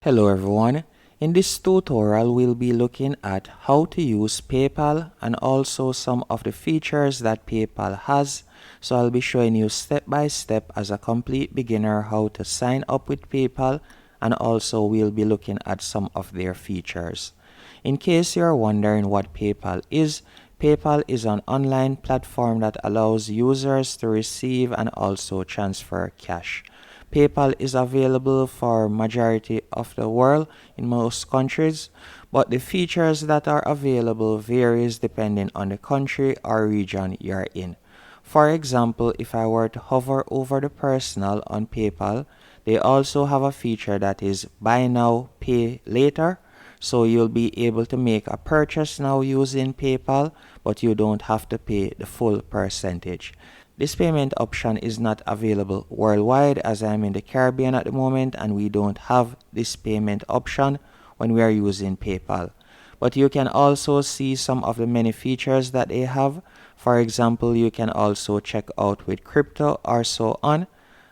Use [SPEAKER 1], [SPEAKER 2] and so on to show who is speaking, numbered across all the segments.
[SPEAKER 1] Hello everyone. In this tutorial, we'll be looking at how to use PayPal and also some of the features that PayPal has. So I'll be showing you step by step as a complete beginner how to sign up with PayPal, and also we'll be looking at some of their features. In case you're wondering what PayPal is an online platform that allows users to receive and also transfer cash. PayPal is available for majority of the world in most countries, but the features that are available varies depending on the country or region you're in. For example, if I were to hover over the personal on PayPal, they also have a feature that is buy now, pay later. So you'll be able to make a purchase now using PayPal, but you don't have to pay the full percentage. This payment option is not available worldwide, as I'm in the Caribbean at the moment and we don't have this payment option when we are using PayPal. But you can also see some of the many features that they have. For example, you can also check out with crypto or so on.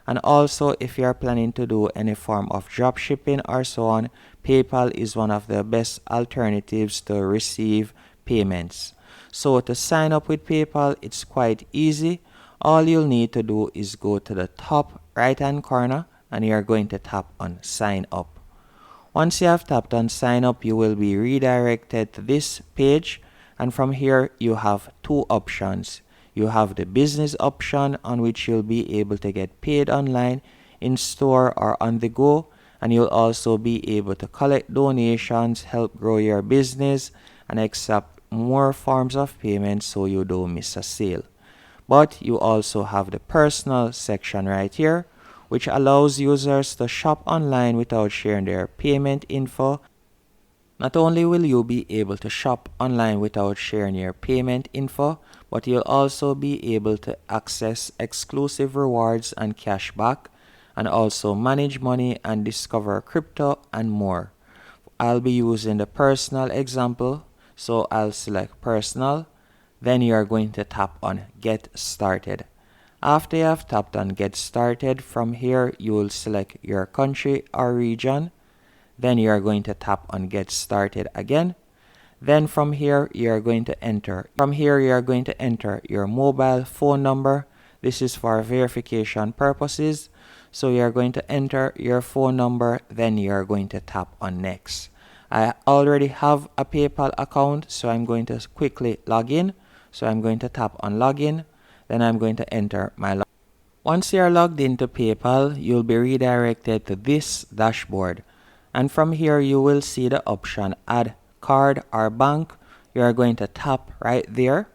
[SPEAKER 1] And also, if you are planning to do any form of drop shipping or so on, PayPal is one of the best alternatives to receive payments. So to sign up with PayPal, it's quite easy. All you'll need to do is go to the top right hand corner and you're going to tap on sign up. Once you have tapped on sign up, you will be redirected to this page, and from here you have two options. You have the business option, on which you'll be able to get paid online, in store or on the go, and you'll also be able to collect donations, help grow your business, and accept more forms of payment so you don't miss a sale. But you also have the personal section right here, which allows users to shop online without sharing their payment info. Not only will you be able to shop online without sharing your payment info, but you'll also be able to access exclusive rewards and cash back, and also manage money and discover crypto and more. I'll be using the personal example, so I'll select personal. Then you are going to tap on get started. After you have tapped on get started, from here you will select your country or region. Then you are going to tap on get started again. Then from here you are going to enter your mobile phone number. This is for verification purposes. So you are going to enter your phone number, then you are going to tap on next. I already have a PayPal account, so I'm going to quickly log in. So I'm going to tap on login, then I'm going to enter my login. Once you're logged into PayPal, you'll be redirected to this dashboard. And from here, you will see the option add card or bank. You're going to tap right there.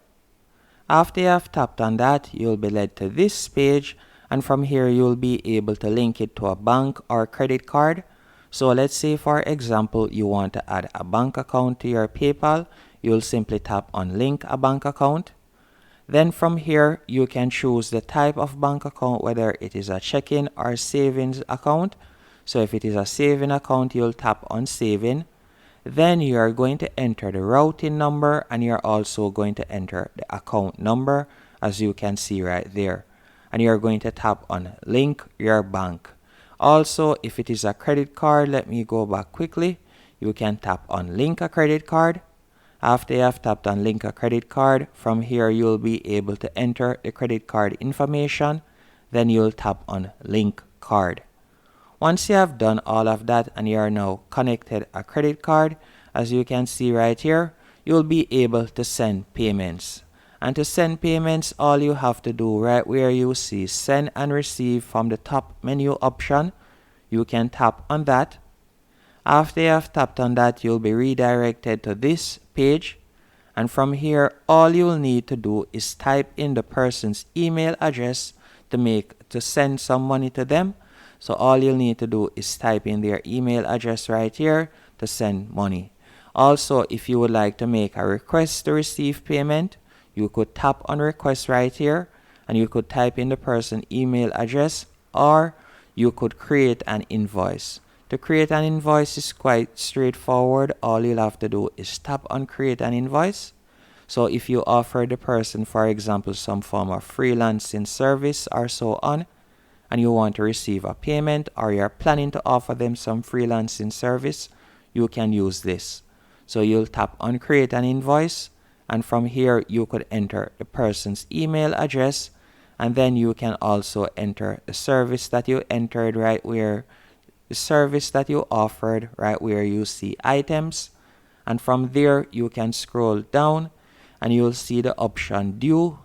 [SPEAKER 1] After you have tapped on that, you'll be led to this page. And from here, you'll be able to link it to a bank or credit card. So let's say, for example, you want to add a bank account to your PayPal. You'll simply tap on link a bank account. Then from here, you can choose the type of bank account, whether it is a checking or savings account. So if it is a saving account, you'll tap on saving. Then you are going to enter the routing number, and you're also going to enter the account number, as you can see right there. And you're going to tap on link your bank. Also, if it is a credit card, let me go back quickly. You can tap on link a credit card. After you have tapped on link a credit card, from here you'll be able to enter the credit card information. Then you'll tap on link card. Once you have done all of that and you are now connected a credit card, as you can see right here, you'll be able to send payments. And to send payments, all you have to do right where you see send and receive from the top menu option, you can tap on that. After you have tapped on that, you'll be redirected to this page. And from here, all you'll need to do is type in the person's email address to send some money to them. So all you'll need to do is type in their email address right here to send money. Also, if you would like to make a request to receive payment, you could tap on request right here, and you could type in the person's email address, or you could create an invoice. To create an invoice is quite straightforward. All you'll have to do is tap on create an invoice. So if you offer the person, for example, some form of freelancing service or so on, and you want to receive a payment, or you're planning to offer them some freelancing service, you can use this. So you'll tap on create an invoice, and from here you could enter the person's email address, and then you can also enter the service that you entered right where the service that you offered right where you see items, and from there you can scroll down and you'll see the option due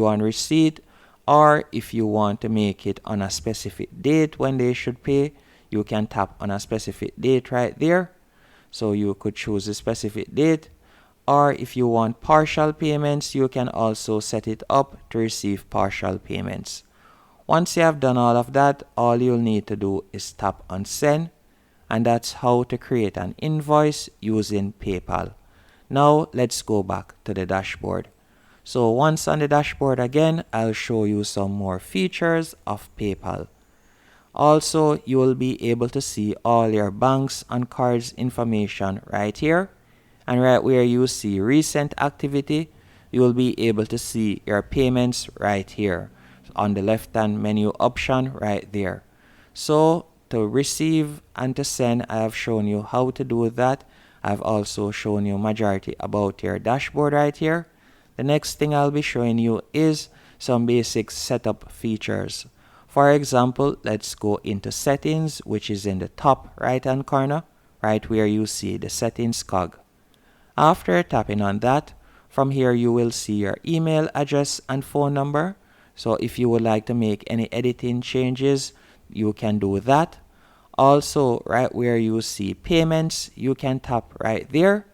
[SPEAKER 1] on receipt, or if you want to make it on a specific date when they should pay, you can tap on a specific date right there. So you could choose a specific date, or if you want partial payments, you can also set it up to receive partial payments. Once you have done all of that, all you'll need to do is tap on send, and that's how to create an invoice using PayPal. Now let's go back to the dashboard. So once on the dashboard again, I'll show you some more features of PayPal. Also, you will be able to see all your banks and cards information right here. And right where you see recent activity, you will be able to see your payments right here on the left hand menu option right there. So to receive and to send, I have shown you how to do that. I've also shown you majority about your dashboard right here. The next thing I'll be showing you is some basic setup features. For example, let's go into settings, which is in the top right hand corner, right where you see the settings cog. After tapping on that, from here you will see your email address and phone number. So if you would like to make any editing changes, you can do that. Also, right where you see payments, you can tap right there.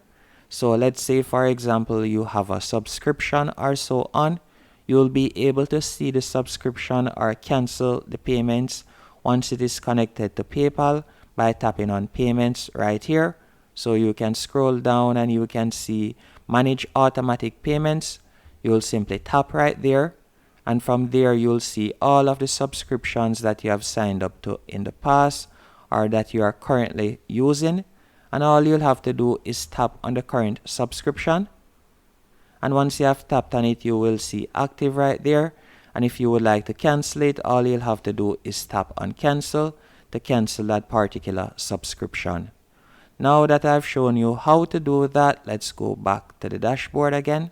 [SPEAKER 1] So let's say, for example, you have a subscription or so on. You'll be able to see the subscription or cancel the payments once it is connected to PayPal by tapping on payments right here. So you can scroll down and you can see manage automatic payments. You'll simply tap right there, and from there you'll see all of the subscriptions that you have signed up to in the past or that you are currently using, and all you'll have to do is tap on the current subscription, and once you have tapped on it, you will see active right there. And if you would like to cancel it, all you'll have to do is tap on cancel to cancel that particular subscription. Now that I've shown you how to do that, let's go back to the dashboard again.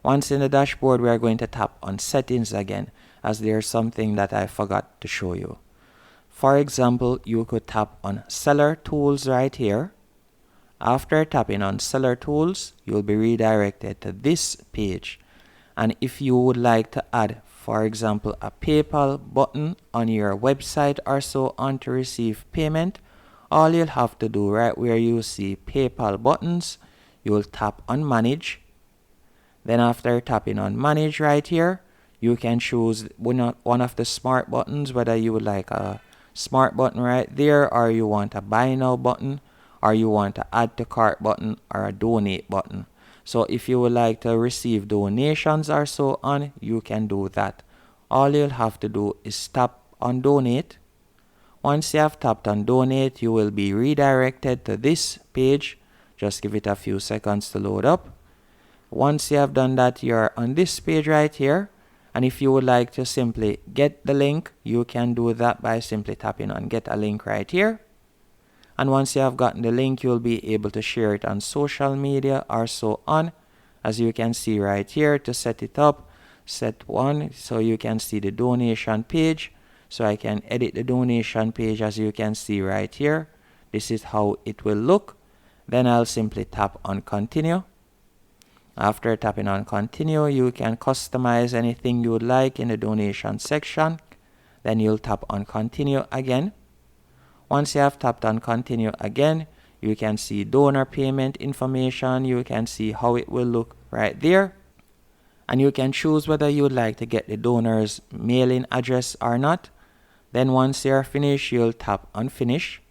[SPEAKER 1] Once in the dashboard, we are going to tap on settings again, as there's something that I forgot to show you. For example, you could tap on seller tools right here. After tapping on seller tools, you'll be redirected to this page. And if you would like to add, for example, a PayPal button on your website or so on to receive payment, all you'll have to do right where you see PayPal buttons, you'll tap on manage. Then after tapping on manage right here, you can choose one of the smart buttons, whether you would like a smart button right there, or you want a buy now button, or you want to add to cart button, or a donate button. So if you would like to receive donations or so on, you can do that. All you'll have to do is tap on donate. Once you have tapped on donate, you will be redirected to this page. Just give it a few seconds to load up. Once you have done that, you're on this page right here. And if you would like to simply get the link, you can do that by simply tapping on get a link right here. And once you have gotten the link, you'll be able to share it on social media or so on. As you can see right here, to set it up, set one, so you can see the donation page. So I can edit the donation page, as you can see right here. This is how it will look. Then I'll simply tap on continue. After tapping on continue, you can customize anything you would like in the donation section. Then you'll tap on continue again. Once you have tapped on continue again, you can see donor payment information. You can see how it will look right there. And you can choose whether you would like to get the donor's mailing address or not. Then once you're finished, you'll tap on finish.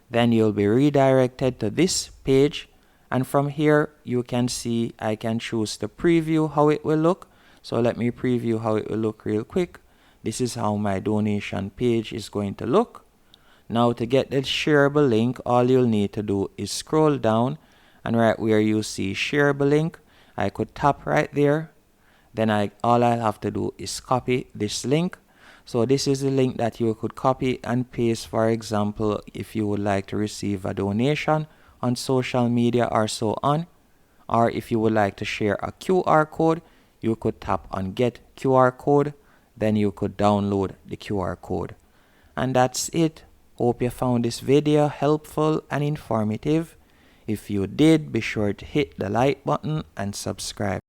[SPEAKER 1] Then you'll be redirected to this page. And from here, you can see I can choose to preview how it will look. So let me preview how it will look real quick. This is how my donation page is going to look. Now to get the shareable link, all you'll need to do is scroll down, and right where you see shareable link, I could tap right there. then all I'll have to do is copy this link. So this is the link that you could copy and paste, for example, if you would like to receive a donation on social media or so on. Or if you would like to share a QR code, you could tap on Get QR Code, then you could download the QR code. And that's it. Hope you found this video helpful and informative. If you did, be sure to hit the like button and subscribe.